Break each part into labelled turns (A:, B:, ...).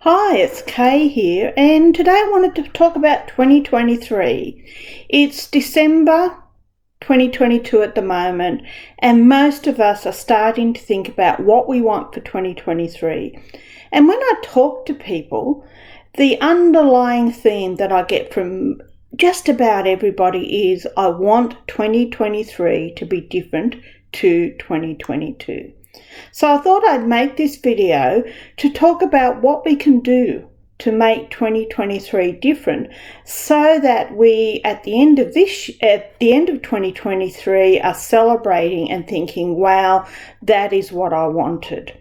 A: Hi, it's Kay here, and today I wanted to talk about 2023. It's December 2022 at the moment, and most of us are starting to think about what we want for 2023. And when I talk to people, the underlying theme that I get from just about everybody is I want 2023 to be different to 2022. So I thought I'd make this video to talk about what we can do to make 2023 different so that we at the end of 2023 are celebrating and thinking, wow, that is what I wanted.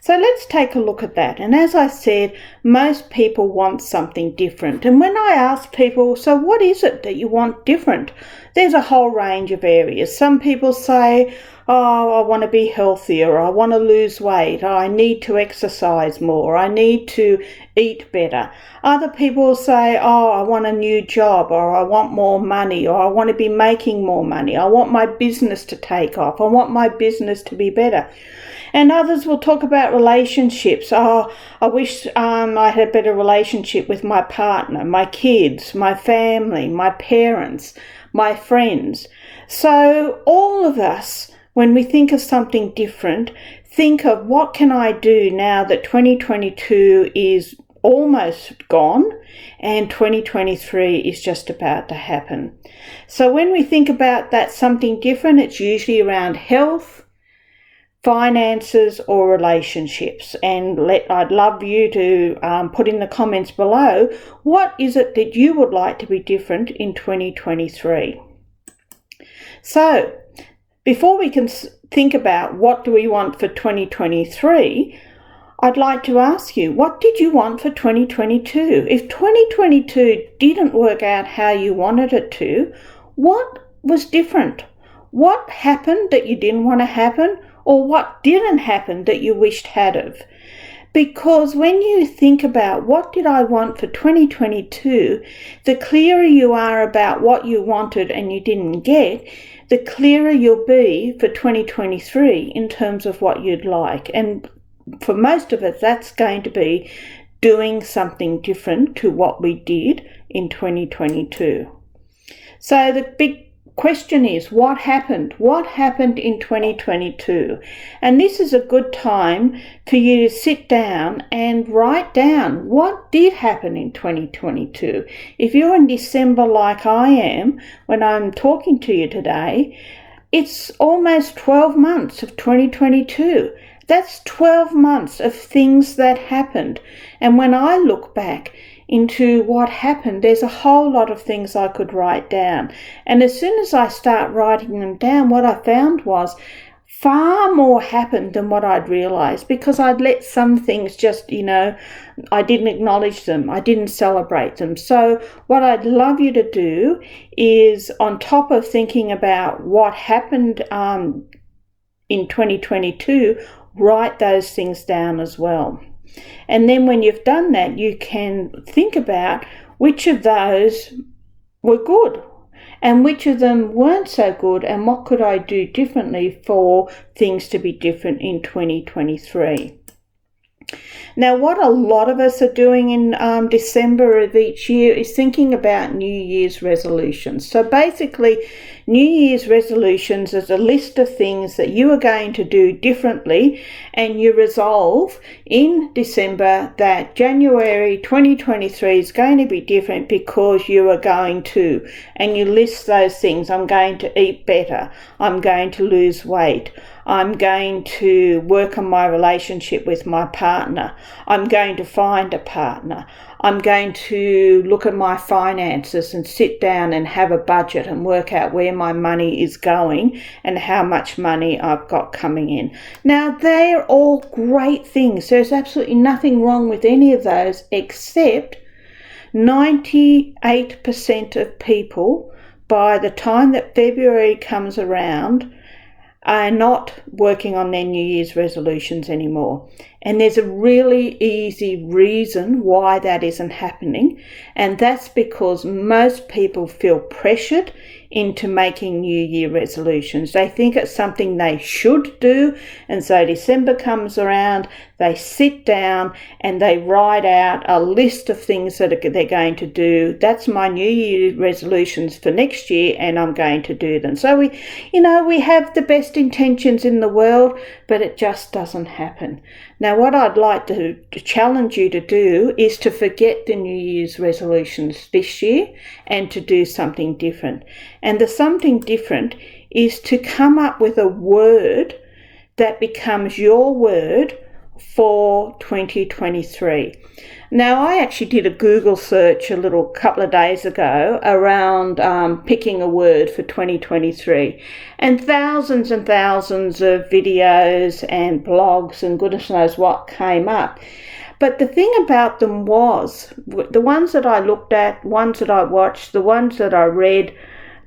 A: So let's take a look at that. And as I said, most people want something different. And when I ask people, so what is it that you want different? There's a whole range of areas. Some people say, oh, I want to be healthier, I want to lose weight, I need to exercise more, I need to eat better. Other people say, oh, I want a new job, or I want more money, or I want to be making more money, I want my business to take off, I want my business to be better. And others will talk about relationships. Oh, I wish I had a better relationship with my partner, my kids, my family, my parents, my friends. So all of us, when we think of something different, think of what can I do now that 2022 is almost gone and 2023 is just about to happen. So when we think about that something different, it's usually around health, finances or relationships. And I'd love you to put in the comments below, what is it that you would like to be different in 2023? So before we can think about what do we want for 2023, I'd like to ask you, what did you want for 2022? If 2022 didn't work out how you wanted it to, what was different? What happened that you didn't want to happen? Or what didn't happen that you wished had have? Because when you think about what did I want for 2022, the clearer you are about what you wanted and you didn't get, the clearer you'll be for 2023 in terms of what you'd like. And for most of us, that's going to be doing something different to what we did in 2022. So the big question is, what happened? What happened in 2022? And this is a good time for you to sit down and write down what did happen in 2022. If you're in December like I am, when I'm talking to you today, it's almost 12 months of 2022. That's 12 months of things that happened. And when I look back into what happened, there's a whole lot of things I could write down. And as soon as I start writing them down, what I found was far more happened than what I'd realized, because I'd let some things just, I didn't acknowledge them, I didn't celebrate them. So what I'd love you to do is, on top of thinking about what happened in 2022, write those things down as well. And then when you've done that, you can think about which of those were good and which of them weren't so good, and what could I do differently for things to be different in 2023. Now, what a lot of us are doing in December of each year is thinking about New Year's resolutions. So basically, New Year's resolutions is a list of things that you are going to do differently, and you resolve in December that January 2023 is going to be different because you are going to, and you list those things. I'm going to eat better. I'm going to lose weight. I'm going to work on my relationship with my partner. I'm going to find a partner. I'm going to look at my finances and sit down and have a budget and work out where my money is going and how much money I've got coming in. Now, they're all great things. There's absolutely nothing wrong with any of those, except 98% of people, by the time that February comes around, are not working on their New Year's resolutions anymore. And there's a really easy reason why that isn't happening, and that's because most people feel pressured into making New Year resolutions. They think it's something they should do, and so December comes around, they sit down and they write out a list of things that they're going to do. That's my New Year resolutions for next year, and I'm going to do them. So we have the best intentions in the world, but it just doesn't happen. Now, what I'd like to challenge you to do is to forget the New Year's resolutions this year and to do something different. And the something different is to come up with a word that becomes your word for 2023. Now, I actually did a Google search a couple of days ago around picking a word for 2023, and thousands of videos and blogs and goodness knows what came up. But the thing about them was, the ones that I looked at, ones that I watched, the ones that I read,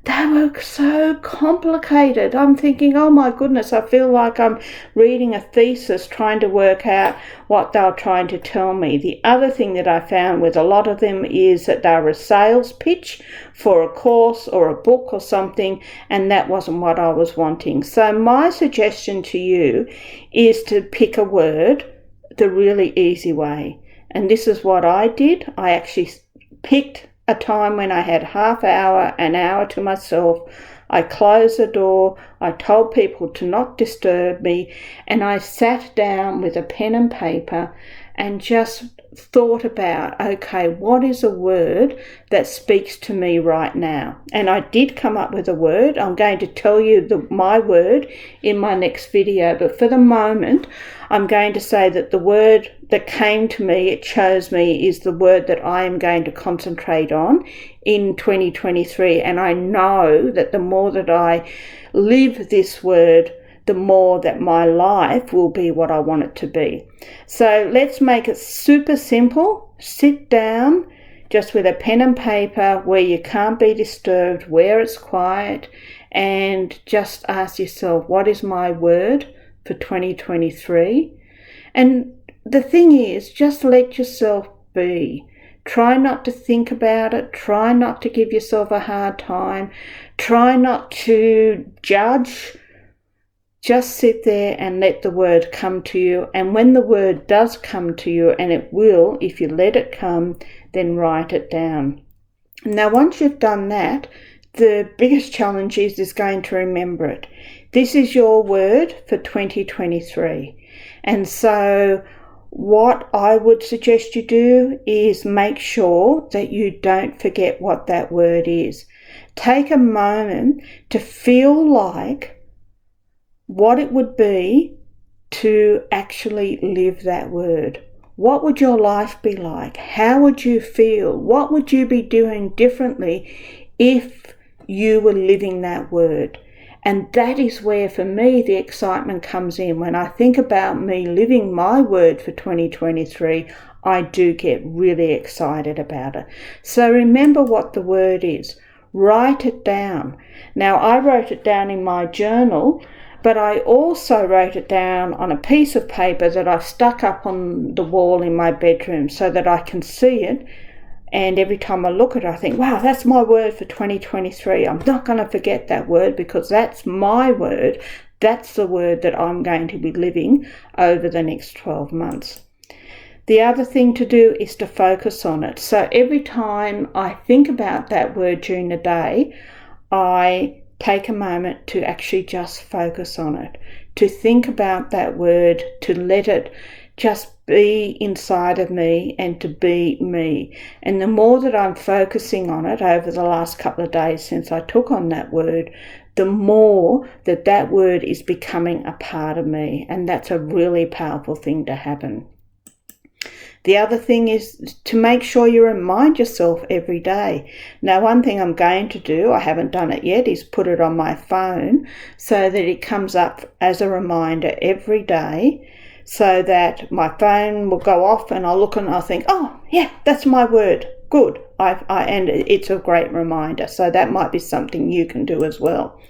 A: they were so complicated. I'm thinking, oh my goodness, I feel like I'm reading a thesis trying to work out what they're trying to tell me. The other thing that I found with a lot of them is that they're a sales pitch for a course or a book or something, and that wasn't what I was wanting. So my suggestion to you is to pick a word the really easy way. And this is what I did. I actually picked a time when I had an hour to myself. I closed the door, I told people to not disturb me, and I sat down with a pen and paper and just thought about, okay, what is a word that speaks to me right now? And I did come up with a word. I'm going to tell you my word in my next video, but for the moment, I'm going to say that the word that came to me, it chose me, is the word that I am going to concentrate on in 2023. And I know that the more that I live this word, the more that my life will be what I want it to be. So let's make it super simple. Sit down just with a pen and paper where you can't be disturbed, where it's quiet, and just ask yourself, what is my word for 2023? And the thing is, just let yourself be. Try not to think about it. Try not to give yourself a hard time. Try not to judge. Just sit there and let the word come to you. And when the word does come to you, and it will, if you let it come, then write it down. Now, once you've done that, the biggest challenge is going to remember it. This is your word for 2023. And so what I would suggest you do is make sure that you don't forget what that word is. Take a moment to feel like what it would be to actually live that word. What would your life be like? How would you feel? What would you be doing differently if you were living that word? And that is where, for me, the excitement comes in. When I think about me living my word for 2023, I do get really excited about it. So remember what the word is. Write it down. Now, I wrote it down in my journal, but I also wrote it down on a piece of paper that I stuck up on the wall in my bedroom so that I can see it. And every time I look at it, I think, wow, that's my word for 2023. I'm not going to forget that word because that's my word. That's the word that I'm going to be living over the next 12 months. The other thing to do is to focus on it. So every time I think about that word during the day, I take a moment to actually just focus on it, to think about that word, to let it just be inside of me and to be me. And the more that I'm focusing on it over the last couple of days since I took on that word, the more that that word is becoming a part of me. And that's a really powerful thing to happen. The other thing is to make sure you remind yourself every day. Now, one thing I'm going to do, I haven't done it yet, is put it on my phone so that it comes up as a reminder every day, so that my phone will go off and I'll look and I'll think, oh, yeah, that's my word. Good. And it's a great reminder. So that might be something you can do as well.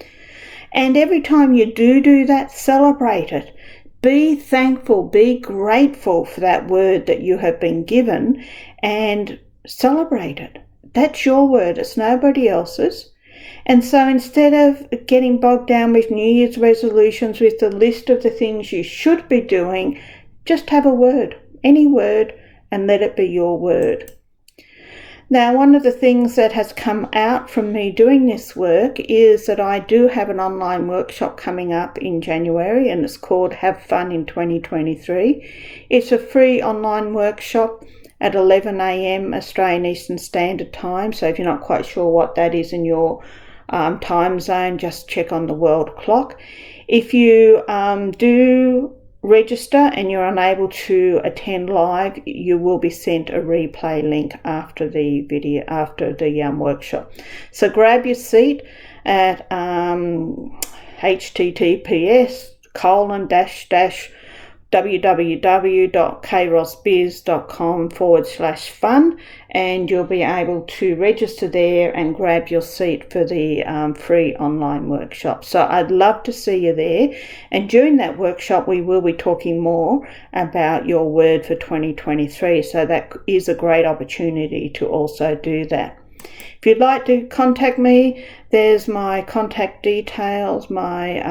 A: And every time you do that, celebrate it. Be thankful, be grateful for that word that you have been given and celebrate it. That's your word, it's nobody else's. And so instead of getting bogged down with New Year's resolutions, with the list of the things you should be doing, just have a word, any word, and let it be your word. Now, one of the things that has come out from me doing this work is that I do have an online workshop coming up in January, and it's called Have Fun in 2023. It's a free online workshop at 11 a.m. Australian Eastern Standard Time. So if you're not quite sure what that is in your time zone, just check on the world clock. If you do register and you're unable to attend live, you will be sent a replay link after the video, after the workshop. So grab your seat at https://www.kairosbiz.com/fun, and you'll be able to register there and grab your seat for the free online workshop. So I'd love to see you there, and during that workshop we will be talking more about your word for 2023, so that is a great opportunity to also do that. If you'd like to contact me, there's my contact details, my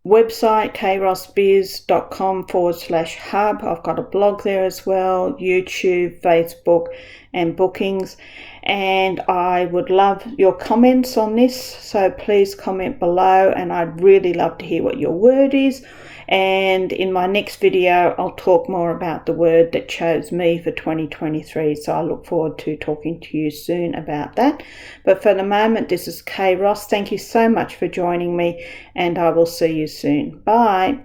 A: website, kairosbiz.com/hub. I've got a blog there as well, YouTube, Facebook, and bookings. And I would love your comments on this, so please comment below, and I'd really love to hear what your word is. And in my next video, I'll talk more about the word that chose me for 2023. So I look forward to talking to you soon about that. But for the moment, this is Kay Ross. Thank you so much for joining me, and I will see you soon. Bye.